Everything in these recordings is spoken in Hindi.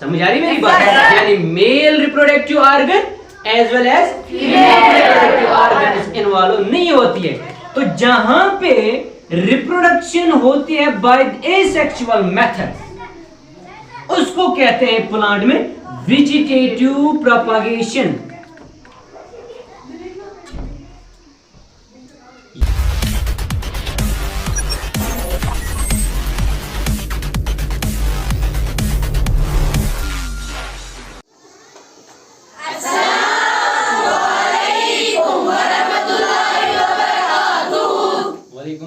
समझ आ रही मेरी बात? यानी male reproductive organ as well as female reproductive organ involve नहीं होती है। तो जहां पे रिप्रोडक्शन होती है बाय एसेक्सुअल मेथड उसको कहते हैं प्लांट में वेजिटेटिव प्रोपगेशन।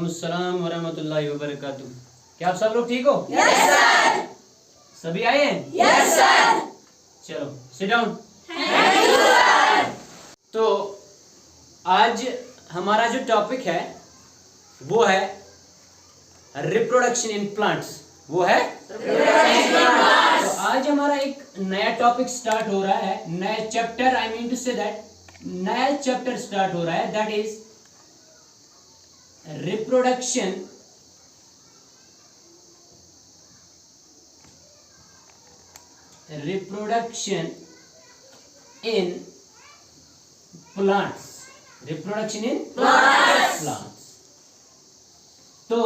अस्सलाम वरहमतुल्लाहि वबरकातुहू। क्या आप सब लोग ठीक हो? Yes sir. सभी आए हैं? Yes sir. चलो sit down. Thank you sir. तो आज हमारा जो टॉपिक है वो है रिप्रोडक्शन इन प्लांट्स। वो है तो आज हमारा एक नया टॉपिक स्टार्ट हो रहा है, नया chapter, I mean to say that नया चैप्टर स्टार्ट हो रहा है, that is reproduction in plants। Reproduction in plants तो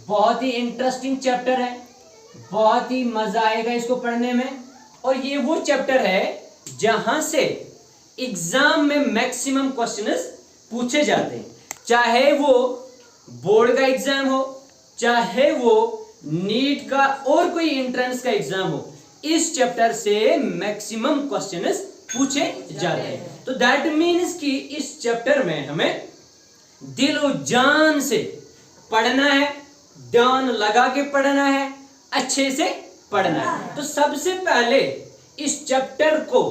बहुत ही इंटरेस्टिंग चैप्टर है, बहुत ही मजा आएगा इसको पढ़ने में। और ये वो चैप्टर है जहां से एग्जाम में मैक्सिमम क्वेश्चंस पूछे जाते हैं, चाहे वो बोर्ड का एग्जाम हो, चाहे वो नीट का और कोई एंट्रेंस का एग्जाम हो, इस चैप्टर से मैक्सिमम क्वेश्चंस पूछे जाते हैं। तो दैट मीन्स कि इस चैप्टर में हमें दिलो जान से पढ़ना है, ध्यान लगा के पढ़ना है, अच्छे से पढ़ना है। तो सबसे पहले इस चैप्टर को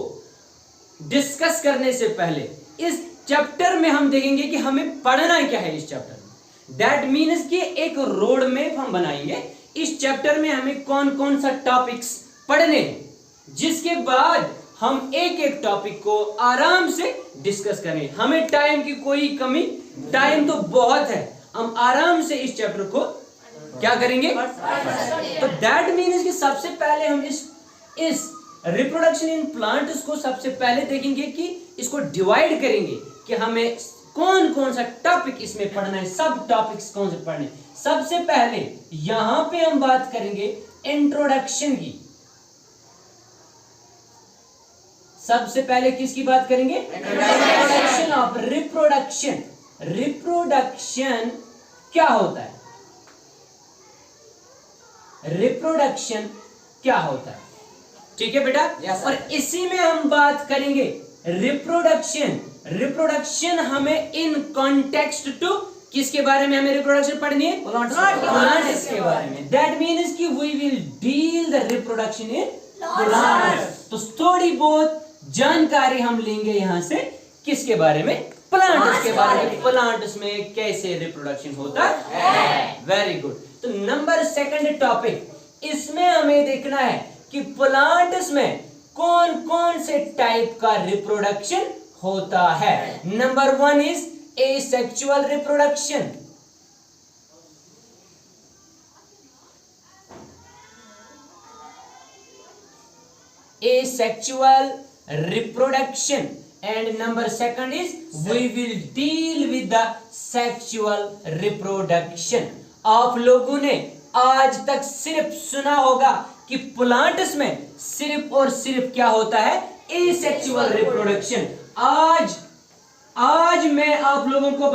डिस्कस करने से पहले इस चैप्टर में हम देखेंगे कि हमें पढ़ना क्या है इस चैप्टर में। दैट मीन्स कि एक रोड मैप हम बनाएंगे इस चैप्टर में हमें कौन कौन सा टॉपिक्स पढ़ने हैं, जिसके बाद हम एक एक टॉपिक को आराम से डिस्कस करेंगे। हमें टाइम की कोई कमी, टाइम तो बहुत है, हम आराम से इस चैप्टर को क्या करेंगे, तो दैट मीन्स कि सबसे पहले हम इस रिप्रोडक्शन इन प्लांट्स को सबसे पहले देखेंगे कि इसको डिवाइड करेंगे कि हमें कौन कौन सा टॉपिक इसमें पढ़ना है, सब टॉपिक्स कौन से पढ़ने। सबसे पहले यहां पे हम बात करेंगे इंट्रोडक्शन की। सबसे पहले किसकी बात करेंगे? Introduction of reproduction. रिप्रोडक्शन क्या होता है? रिप्रोडक्शन क्या होता है? ठीक है बेटा। और इसी में हम बात करेंगे रिप्रोडक्शन। रिप्रोडक्शन हमें इन कॉन्टेक्स्ट टू किसके बारे में हमें रिप्रोडक्शन पढ़नी है? प्लांट्स के बारे में। दैट मीन्स कि we will deal the reproduction in plants. तो थोड़ी बहुत जानकारी हम लेंगे यहां से किसके बारे में? प्लांट्स के बारे में। प्लांट्स में कैसे रिप्रोडक्शन होता है। Very good. तो नंबर सेकंड टॉपिक, इसमें हमें देखना है कि प्लांट्स में कौन कौन से टाइप का रिप्रोडक्शन होता है। Number 1 is asexual reproduction. Asexual reproduction, and number 2 is we will deal with the sexual reproduction। आप लोगों ने आज तक सिर्फ सुना होगा कि प्लांट्स में सिर्फ और सिर्फ क्या होता है? Asexual reproduction. आज मैं आप लोगों को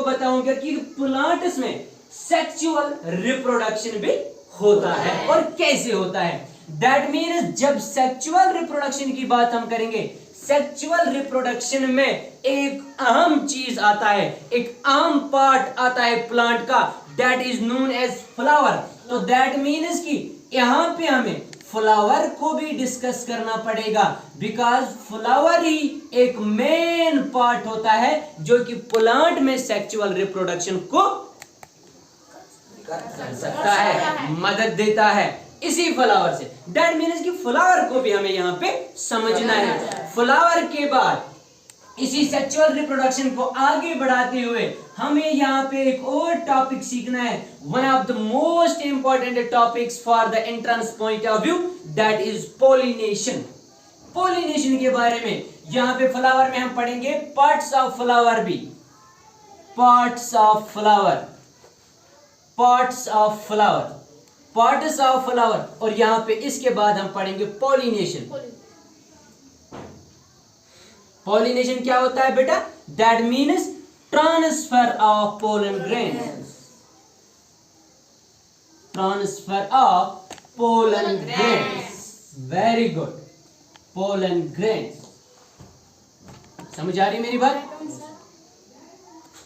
बताऊंगा कि प्लांट्स में सेक्सुअल रिप्रोडक्शन भी होता है और कैसे होता है। दैट मीन्स जब सेक्सुअल रिप्रोडक्शन की बात हम करेंगे, सेक्सुअल रिप्रोडक्शन में एक अहम चीज आता है, एक अहम पार्ट आता है प्लांट का, that is known as flower. तो दैट मीन्स कि यहां पे हमें फ्लावर को भी डिस्कस करना पड़ेगा, बिकॉज फ्लावर ही एक मेन पार्ट होता है जो कि प्लांट में सेक्सुअल रिप्रोडक्शन को कर सकता है, मदद देता है इसी फ्लावर से। दैट मीन्स कि फ्लावर को भी हमें यहाँ पे समझना है। फ्लावर के बाद इसी सेक्सुअल रिप्रोडक्शन को आगे बढ़ाते हुए हमें यहाँ पे एक और टॉपिक सीखना है, one of the most important topics for the entrance point of view, that is pollination. Pollination के बारे में यहाँ पे फ्लावर में हम पढ़ेंगे पार्ट्स ऑफ फ्लावर भी, parts of flower, parts of flower, parts of flower, और यहाँ पे इसके बाद हम पढ़ेंगे पॉलिनेशन। पॉलिनेशन क्या होता है बेटा? That means transfer of pollen grains, transfer of pollen grains, very good, pollen grains. समझ आ रही मेरी बात?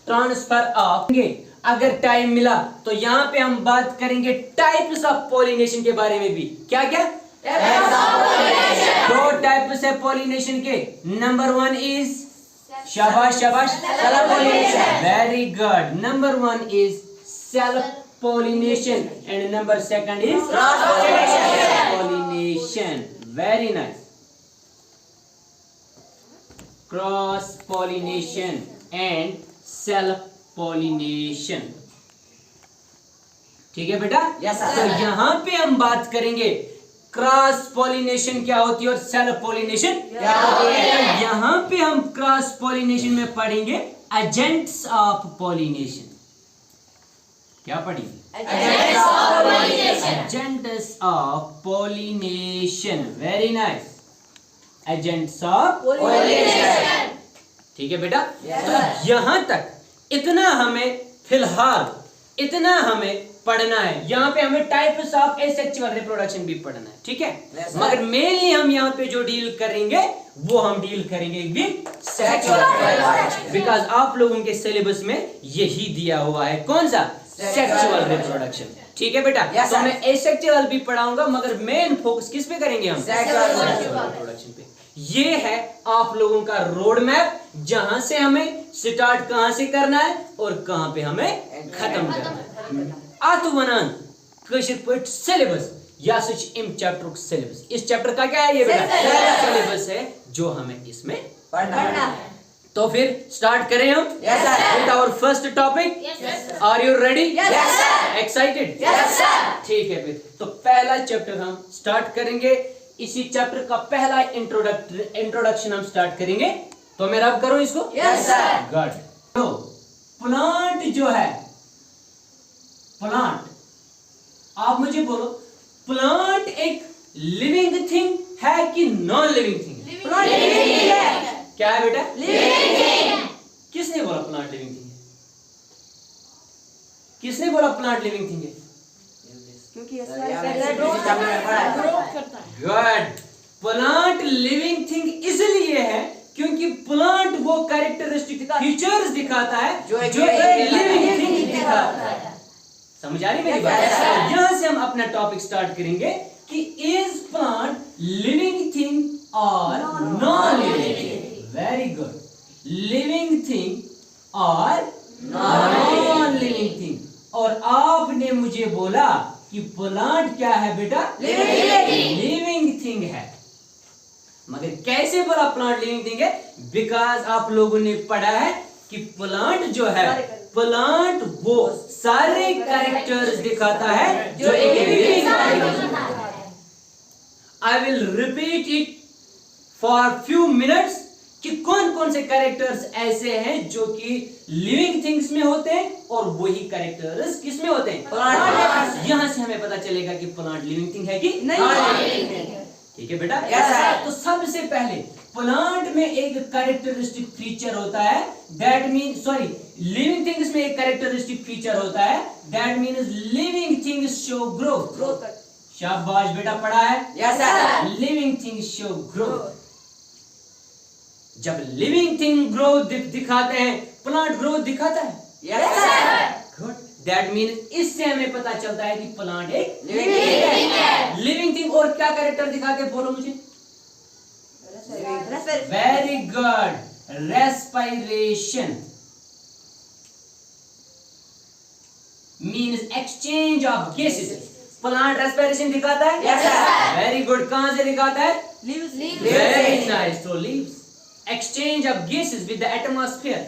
ट्रांसफर ऑफ, अगर टाइम मिला तो यहाँ पे हम बात करेंगे टाइप्स ऑफ पॉलिनेशन के बारे में भी। क्या क्या? दो टाइप्स है पॉलिनेशन के। नंबर वन इज, शाबाश शाबाश, self pollination, very good. Number one is self pollination and number second is cross pollination, very nice. Cross pollination and self pollination, ठीक है बेटा? Yes sir. तो यहाँ पे हम बात करेंगे क्रॉस पॉलिनेशन क्या होती है और सेल्फ पॉलिनेशन क्या होती है। तो यहाँ पे हम क्रॉस पॉलिनेशन में पढ़ेंगे एजेंट्स ऑफ पॉलिनेशन। क्या पढ़ेंगे? Agents of pollination, very nice, agents of pollination, ठीक है बेटा? तो यहाँ तक इतना हमें फिलहाल इतना हमें पढ़ना है। यहाँ पे हमें टाइप्स ऑफ एसेक्सुअल रिप्रोडक्शन भी पढ़ना है, ठीक है? मगर मेनली हम यहाँ पे जो डील करेंगे वो हम डील करेंगे विद सेक्सुअल रिप्रोडक्शन, बिकॉज आप लोगों के सिलेबस में यही दिया हुआ है। कौन सा? सेक्सुअल रिप्रोडक्शन, ठीक है बेटा? तो मैं एसेक्सुअल भी पढ़ाऊंगा मगर मेन फोकस किस पे करेंगे हम? सेक्सुअल रिप्रोडक्शन पे। ये है आप लोगों का रोड मैप, जहां से हमें स्टार्ट कहां से करना है और कहां पे हमें खत्म करना है। आतु वनान कशिर पट सिलेबस या सच इम चैप्टर सिलेबस। इस चैप्टर का क्या है? ये बेटा सिलेबस है जो हमें इसमें पढ़ना है। तो फिर स्टार्ट करें हम with our first topic. Are you ready? Excited? ठीक है फिर तो पहला चैप्टर हम स्टार्ट करेंगे। इसी चैप्टर का पहला इंट्रोडक्शन हम स्टार्ट करेंगे। तो मैं रब करूं इसको? Yes sir. गुड। तो प्लांट जो है, प्लांट, आप मुझे बोलो प्लांट एक लिविंग थिंग है कि non living thing? Plant living thing है। क्या है बेटा? Living thing. किसने बोला प्लांट लिविंग थिंग है? किसने बोला प्लांट लिविंग थिंग है? क्योंकि गुड। प्लांट लिविंग थिंग इसलिए है क्योंकि प्लांट वो कैरेक्टरिस्टिक फीचर्स दिखाता है जो एक लिविंग थिंग दिखाता है। समझ आ रही मेरी बात? यहां से हम अपना टॉपिक स्टार्ट करेंगे कि इज प्लांट लिविंग थिंग और non living thing. Very good, living thing और नॉन लिविंग थिंग। और आपने मुझे बोला कि प्लांट क्या है बेटा? लिविंग थिंग है। मगर कैसे बोला प्लांट लिविंग थिंग है? बिकॉज आप लोगों ने पढ़ा है कि प्लांट जो है, प्लांट वो सारे कैरेक्टर्स दिखाता है जो एक लिविंग है। I will repeat it for few minutes कि कौन कौन से कैरेक्टर्स ऐसे हैं जो कि लिविंग थिंग्स में होते हैं और वही कैरेक्टर्स किस में होते हैं? प्लांट। यहां से हमें पता चलेगा कि प्लांट लिविंग थिंग है कि नहीं। ठीक है बेटा? तो सबसे पहले प्लांट में एक कैरेक्टरिस्टिक फीचर होता है, that mean sorry living things में एक कैरेक्टरिस्टिक फीचर होता है, that means living things show growth. शाबाश बेटा, पढ़ा है? Yes sir. Living things show growth. जब लिविंग थिंग ग्रोथ दिखाते हैं, प्लांट ग्रोथ दिखाता है? Yes sir. Good. That mean इससे हमें पता चलता है कि प्लांट एक लिविंग है। लिविंग थिंग और क्या कैरेक्टर दिखाते हैं? बोलो मुझे। Very good, respiration means exchange of gases. Plant respiration दिखाता है? Yes sir. Very good. कहां से दिखाता है? लीव्स। Very nice. तो leaves. exchange of gases with the atmosphere.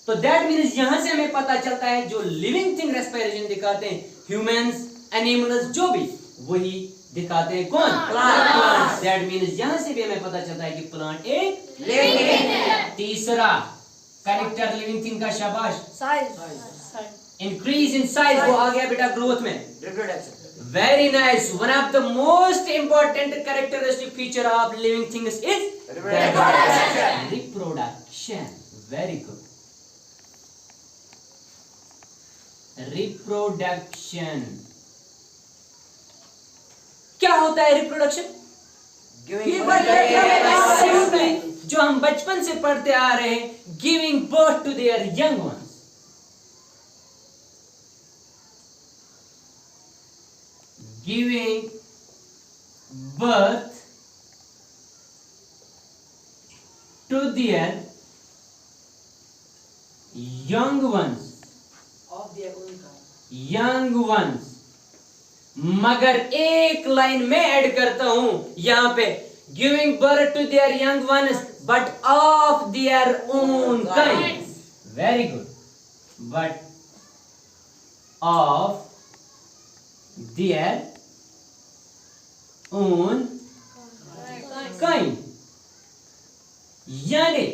तो that means यहां से हमें पता चलता है जो लिविंग थिंग रेस्पिरेशन दिखाते हैं, ह्यूमंस, एनिमल्स, जो भी, वही दिखाते हैं कौन? प्लांट. That means यहां से भी हमें पता चलता है कि प्लांट एक लिविंग थिंग है. तीसरा कैरेक्टर लिविंग थिंग का, शाबाश, इंक्रीज इन साइज. वो आ गया बेटा ग्रोथ में. Very nice. One of the most important characteristic feature of living things is reproduction. Very good. Reproduction. क्या होता है रिप्रोडक्शन? Simply जो हम बचपन से पढ़ते आ रहे हैं, giving birth to their young ones. Giving birth to their young ones. Young ones. मगर एक लाइन में ऐड करता हूं यहां पे, giving birth to their young ones but of their own kind. Very good. But of their own kind. यानी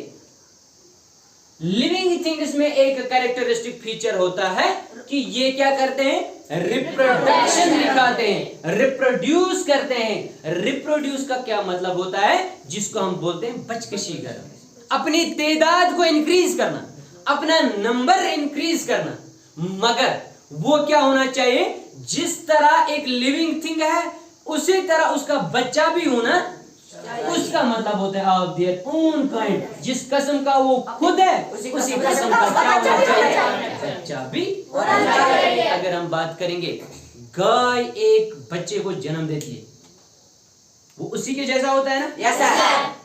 लिविंग थिंग्स में एक कैरेक्टरिस्टिक फीचर होता है कि ये क्या करते हैं? रिप्रोडक्शन दिखाते हैं, रिप्रोड्यूस करते हैं. रिप्रोड्यूस का क्या मतलब होता है? जिसको हम बोलते हैं बचकशी करना, अपनी तादाद को इंक्रीज करना, अपना नंबर इंक्रीज करना. मगर वो क्या होना चाहिए? जिस तरह एक लिविंग थिंग है उसी तरह उसका बच्चा भी होना. उसका मतलब होता है ऑफ देयर ओन काइंड. जिस किस्म का वो खुद है उसी किस्म का क्या होना चाहिए? बच्चा भी होना चाहिए. अगर हम बात करेंगे, गाय एक बच्चे को जन्म देती है, वो उसी के जैसा होता है ना? Yes sir.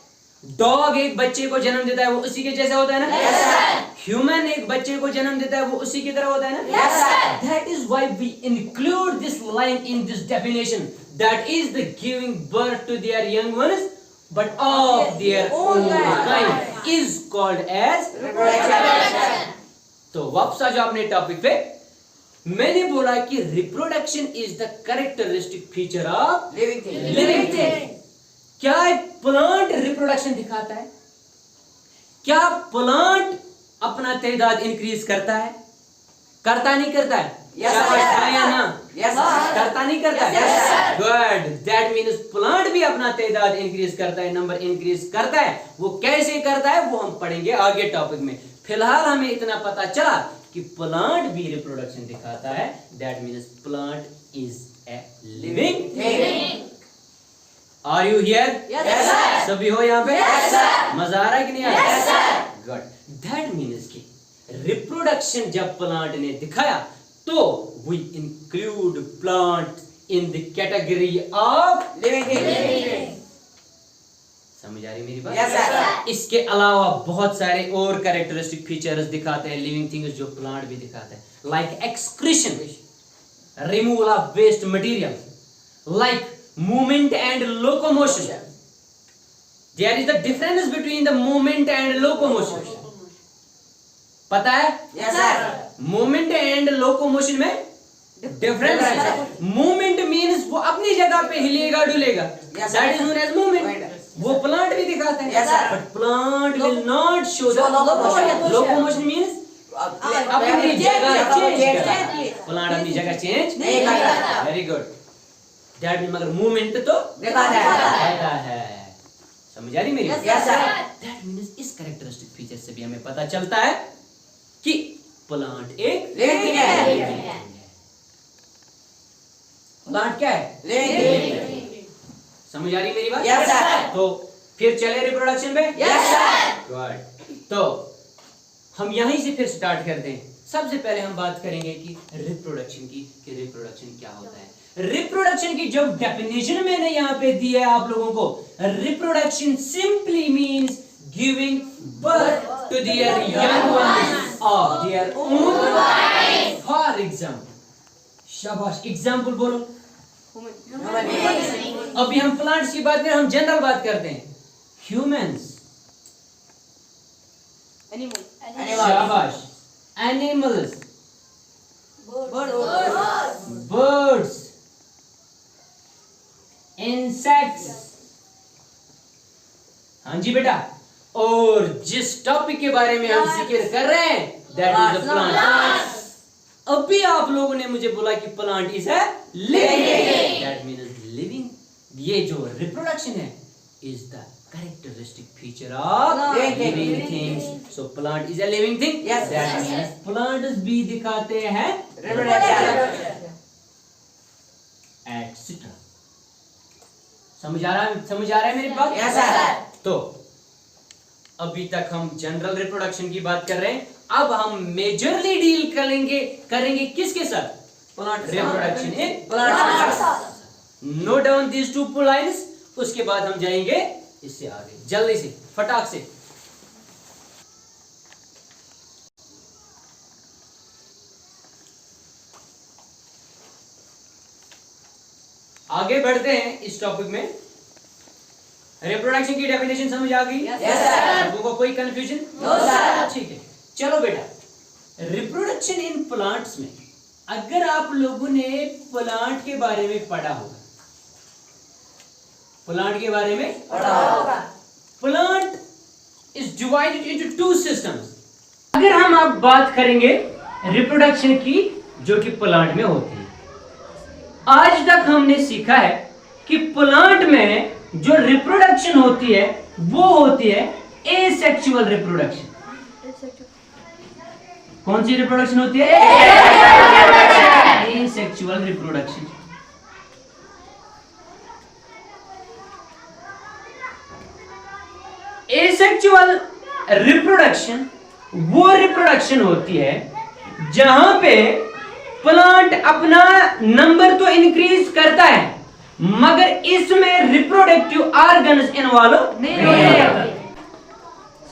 डॉग एक बच्चे को जन्म देता है, वो उसी के जैसा होता है ना? Yes sir. ह्यूमन एक बच्चे को जन्म देता है, वो उसी की तरह होता है ना? Yes sir. That is why we include this line in this definition, that is the giving birth to their young ones but of their own kind is called as reproduction. तो वापस आ जाओ अपने टॉपिक पे. मैंने बोला कि reproduction is the characteristic feature of living thing. क्या प्लांट रिप्रोडक्शन दिखाता है? क्या प्लांट अपना तादाद इंक्रीज करता है? करता नहीं करता है? Yes, या ना? Yes, करता नहीं करता है? Yes, good. That means plant भी अपना तादाद इंक्रीज करता है, नंबर इंक्रीज करता है. वो कैसे करता है वो हम पढ़ेंगे आगे टॉपिक में. फिलहाल हमें इतना पता चला कि प्लांट भी रिप्रोडक्शन दिखाता है. That means plant is a living thing. Are you here? Yes sir. सभी हो यहाँ पे? Yes sir. मजा आ रहा है कि नहीं आ रहा? Yes sir. Good. That means कि रिप्रोडक्शन जब प्लांट ने दिखाया तो we include plant in the category of living thing. समझ आ रही मेरी बात? Yes, sir. इसके अलावा बहुत सारे और कैरेक्टरिस्टिक फीचर्स दिखाते हैं लिविंग थिंग्स जो प्लांट भी दिखाते हैं, like excretion, removal of waste material, like movement and locomotion. There is the difference between the movement and locomotion. पता है? Yes sir. Movement and locomotion में डिफरेंस है. मूवमेंट मींस वो अपनी जगह पे हिलेगा डुलेगा, that is known as movement. वो प्लांट भी दिखाता है, but plant will not show the locomotion. Locomotion means अपनी जगह चेंज करना. प्लांट अपनी जगह चेंज नहीं करता. Very good. दैट मींस मगर मूवमेंट तो दिखाता है. समझ आ रही मेरी? Yes sir. दैट मींस इस कैरेक्टरिस्टिक फीचर से भी हमें पता चलता है कि प्लांट एक लिविंग थिंग है. प्लांट क्या है? लिविंग. समझ आ रही मेरी बात? Yes sir. तो फिर चले रिप्रोडक्शन पे? Yes sir. गुड. तो हम यहीं से फिर स्टार्ट करते हैं. सबसे पहले हम बात करेंगे कि रिप्रोडक्शन की, कि रिप्रोडक्शन क्या होता है. रिप्रोडक्शन की जो डेफिनेशन मैंने यहाँ पे दी है आप लोगों को, reproduction simply means giving birth to their young ones of their own kind. For example, शाबाश, एग्जाम्पल बोलो. अभी हम प्लांट्स की बात करें, हम जनरल बात करते हैं. ह्यूमंस शाबाश। Animals, birds, insects. हाँ जी बेटा, और जिस टॉपिक के बारे में हम जिक्र कर रहे हैं दैट इज अ प्लांट। अभी आप लोगों ने मुझे बोला कि plant is a living, that means living. ये जो रिप्रोडक्शन है is the characteristic feature of living things. So plant is a living thing. Yes. That means plants भी दिखाते हैं etc. समझ आ रहा है मेरी बात? Yes, sir. तो अभी तक हम जनरल रिप्रोडक्शन की बात कर रहे हैं, अब हम मेजरली डील करेंगे किसके साथ? Reproduction in plants. Note down these two lines, उसके बाद हम जाएंगे इससे आगे जल्दी से फटाक से। आगे बढ़ते हैं इस टॉपिक में। रिप्रोडक्शन की डेफिनेशन समझ आ गई? Yes sir. लोगों को कोई कंफ्यूजन? No sir. ठीक है, चलो बेटा, रिप्रोडक्शन इन प्लांट्स में अगर आप लोगों ने प्लांट के बारे में पढ़ा होगा, प्लांट के बारे में पढ़ा होगा। Plant is divided into two systems. अगर हम अब बात करेंगे रिप्रोडक्शन की जो कि प्लांट में होती है, आज तक हमने सीखा है कि प्लांट में जो रिप्रोडक्शन होती है वो होती है एसेक्सुअल रिप्रोडक्शन। कौन सी रिप्रोडक्शन होती है? Asexual reproduction. एसेक्सुअल रिप्रोडक्शन वो रिप्रोडक्शन होती है जहां पे प्लांट अपना नंबर तो इंक्रीज करता है मगर इसमें रिप्रोडक्टिव ऑर्गन्स इन्वॉल्व नहीं होते।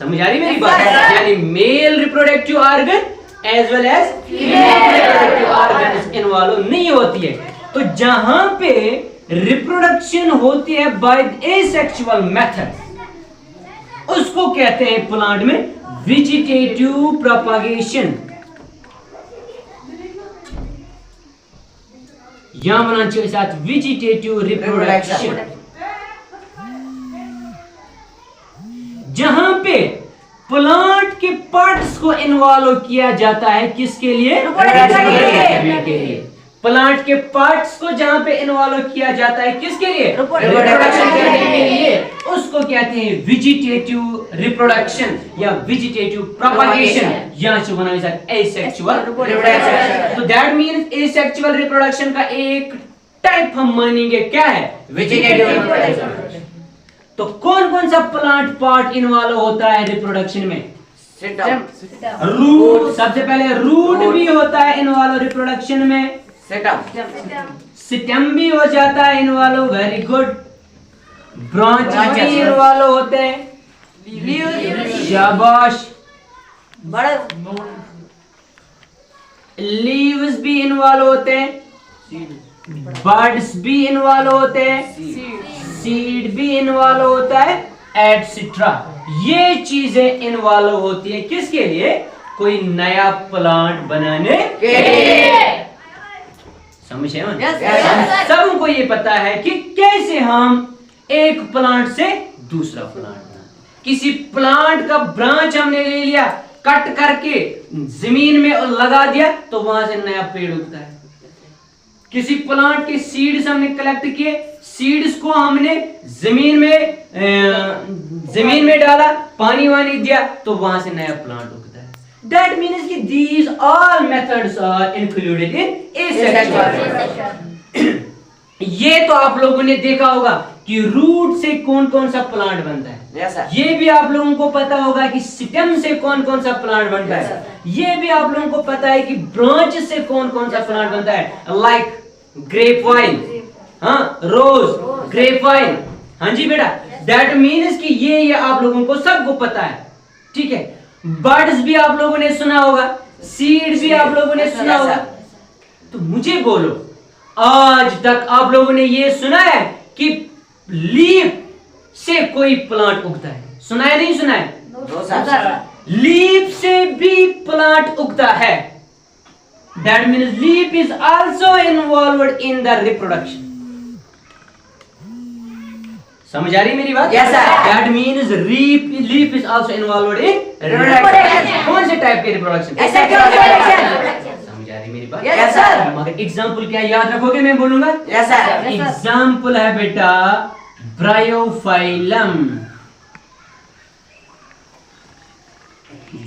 समझ आ रही मेरी बात? यानी male reproductive organ as well as female reproductive organs involve नहीं होती है। तो जहां पे रिप्रोडक्शन होती है बाय एसेक्सुअल मेथड उसको कहते हैं प्लांट में वेजिटेटिव प्रोपगेशन। यहां बनाना चाहिए साथ वेजिटेटिव रिप्रोडक्शन, जहां पे प्लांट के पार्ट्स को इन्वॉल्व किया जाता है किसके लिए? रिप्रोडक्शन के लिए। प्लांट के पार्ट्स को जहां पे इन्वॉल्व किया जाता है किसके लिए? रिप्रोडक्शन करने के लिए, उसको कहते हैं वेजिटेटिव रिप्रोडक्शन या वेजिटेटिव प्रोपगेशन। यहां से बनाया जाता है एसेक्सुअल रिप्रोडक्शन। तो दैट मींस एसेक्सुअल रिप्रोडक्शन का एक टाइप हम मानेंगे क्या है? Vegetative reproduction. तो कौन कौन सा प्लांट पार्ट इन्वॉल्व होता है रिप्रोडक्शन में? रूट, सबसे पहले रूट भी होता है इन्वॉल्व रिप्रोडक्शन में। स्टेम भी हो जाता है इन्वॉल्व, वेरी गुड। ब्रांच भी इन्वॉल्व होते हैं, शाबाश। लीव्स भी इन्वॉल्व होते हैं, बर्ड्स भी इन्वॉल्व होते हैं, सीड भी इन्वॉल्व होता है, एटसेट्रा। ये चीजें इन्वॉल्व होती है किसके लिए? कोई नया प्लांट बनाने के लिए। समझे? सबको ये पता है कि कैसे हम एक प्लांट से दूसरा प्लांट बनाते। किसी प्लांट का ब्रांच हमने ले लिया, कट करके जमीन में लगा दिया तो वहां से नया पेड़ उगता है। किसी प्लांट के सीड्स हमने कलेक्ट किए, सीड्स को हमने जमीन में डाला, पानी वानी दिया तो वहां से नया प्लांट उगता है। That means कि these all methods are included in asexual। ये तो आप लोगों ने देखा होगा कि रूट से कौन कौन सा प्लांट बनता है। yes, ये भी आप लोगों को पता होगा कि स्टेम से कौन कौन सा प्लांट बनता yes, है। ये भी आप लोगों को पता है कि ब्रांच से कौन कौन सा प्लांट बनता है, लाइक ग्रेप वाइन, हाँ, रोज, ग्रेप वाइन। हाँ जी बेटा, दैट मीन्स कि ये आप लोगों को सबको पता है। ठीक है, बर्ड्स भी आप लोगों ने सुना होगा, सीड्स भी आप लोगों ने सुना होगा। तो मुझे बोलो, आज तक आप लोगों ने ये सुना है कि लीफ से कोई प्लांट उगता है? सुना है नहीं सुना है? लीफ से भी प्लांट उगता है। That means leaf is also involved in the reproduction. समझ आ रही मेरी बात? Yes, sir. That means leaf is also involved in Reproduction. कौन से टाइप के रिप्रोडक्शन? Asexual reproduction. समझ आ रही मेरी बात? Yes, sir. मगर एग्जाम्पल क्या याद रखोगे, मैं बोलूंगा? Yes, sir. एग्जाम्पल है बेटा ब्रायोफाइलम।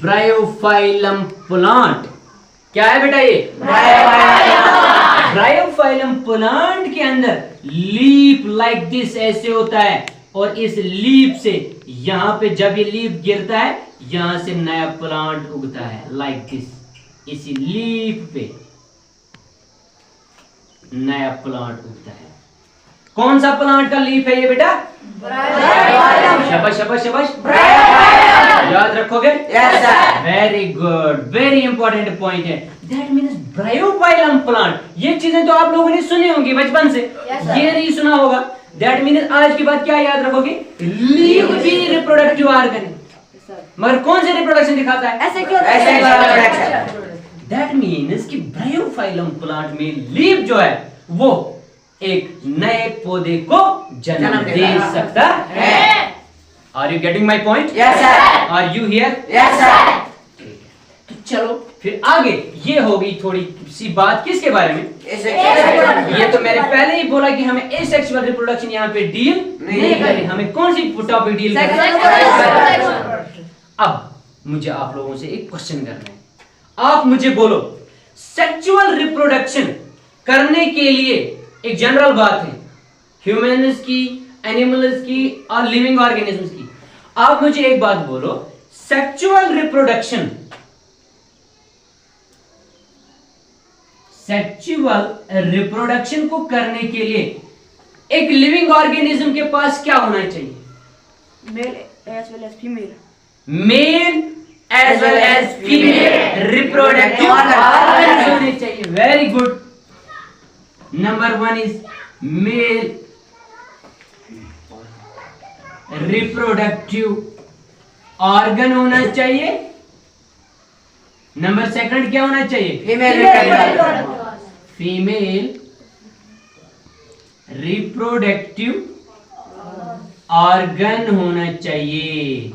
ब्रायोफाइलम प्लांट क्या है बेटा? ये ब्रायोफाइलम प्लांट के अंदर लीफ लाइक दिस ऐसे होता है, और इस लीफ से यहां पे जब ये लीफ गिरता है यहां से नया प्लांट उगता है लाइक दिस। इसी लीफ पे नया प्लांट उगता है। कौन सा प्लांट का लीफ है ये बेटा? शाबाश शाबाश शाबाश, याद रखोगे? Yes, sir. Very good, very important point है। दैट मीन्स ब्रायोफाइलम प्लांट, ये चीजें तो आप लोगों ने सुनी होंगी बचपन से। Yes, sir. ये नहीं सुना होगा। दैट मीन्स आज के बाद क्या याद रखोगे? लीफ भी रिप्रोडक्टिव ऑर्गन है, मगर कौन से रिप्रोडक्शन दिखाता है? Asexual reproduction. दैट मीन्स कि ब्रायोफाइलम प्लांट में लीफ जो है वो एक नए पौधे को जन्म दे सकता है। Are you getting my point? Yes, sir. Are you here? Yes, sir. तो चलो फिर आगे, ये होगी थोड़ी सी बात किसके बारे में? Asexual. ये तो मैंने पहले ही बोला कि हमें एसेक्सुअल रिप्रोडक्शन यहाँ पे डील नहीं करनी। हमें कौन सी टॉपिक डील करनी है? अब मुझे आप लोगों से एक क्वेश्चन करना है। आप मुझे बोलो, सेक्सुअल रिप्रोडक्शन करने के लिए एक जनरल बात है, ह्यूमन्स की, एनिमल्स की और लिविंग ऑर्गेनिजम्स की। आप मुझे एक बात बोलो, सेक्सुअल रिप्रोडक्शन को करने के लिए एक लिविंग ऑर्गेनिज्म के पास क्या होना चाहिए? Male as well as female. Male as well as female reproductive organs होने चाहिए। Very good. Number 1 is male reproductive organ होना चाहिए। नंबर 2 क्या होना चाहिए? Female reproductive. Female reproductive organ होना चाहिए।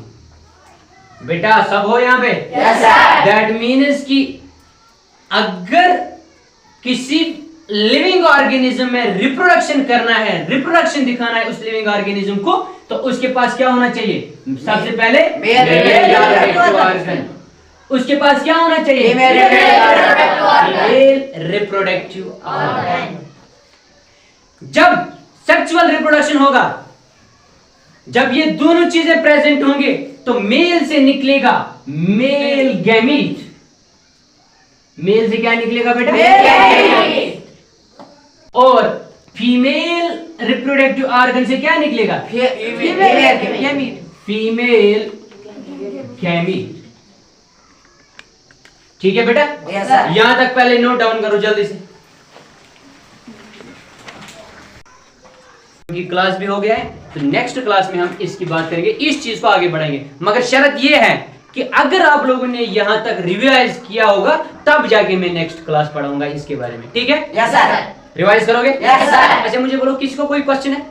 बेटा सब हो यहां पे? Yes, sir. दैट मीन्स कि अगर किसी लिविंग ऑर्गेनिज्म में रिप्रोडक्शन करना है, रिप्रोडक्शन दिखाना है उस लिविंग ऑर्गेनिज्म को, तो उसके पास क्या होना चाहिए? सबसे पहले Male रिप्रोडक्टिव ऑर्गन। उसके पास क्या होना चाहिए? Female reproductive organ. जब सेक्सुअल रिप्रोडक्शन होगा, जब ये दोनों चीजें प्रेजेंट होंगे, तो मेल से निकलेगा मेल गैमीट। मेल से क्या निकलेगा बेटा? और फीमेल रिप्रोडक्टिव ऑर्गन से क्या निकलेगा? Female gamete. ठीक है बेटा? Yes, sir. यहां तक पहले नोट डाउन करो जल्दी से, क्योंकि क्लास भी हो गया है। तो नेक्स्ट क्लास में हम इसकी बात करेंगे, इस चीज को आगे बढ़ाएंगे। मगर शर्त यह है कि अगर आप लोगों ने यहां तक रिवाइज किया होगा, तब जाके मैं नेक्स्ट क्लास पढ़ाऊंगा इसके बारे में। ठीक है? Yes, sir. रिवाइज करोगे? Yes, sir. अच्छा मुझे बोलो, किसी को कोई क्वेश्चन है?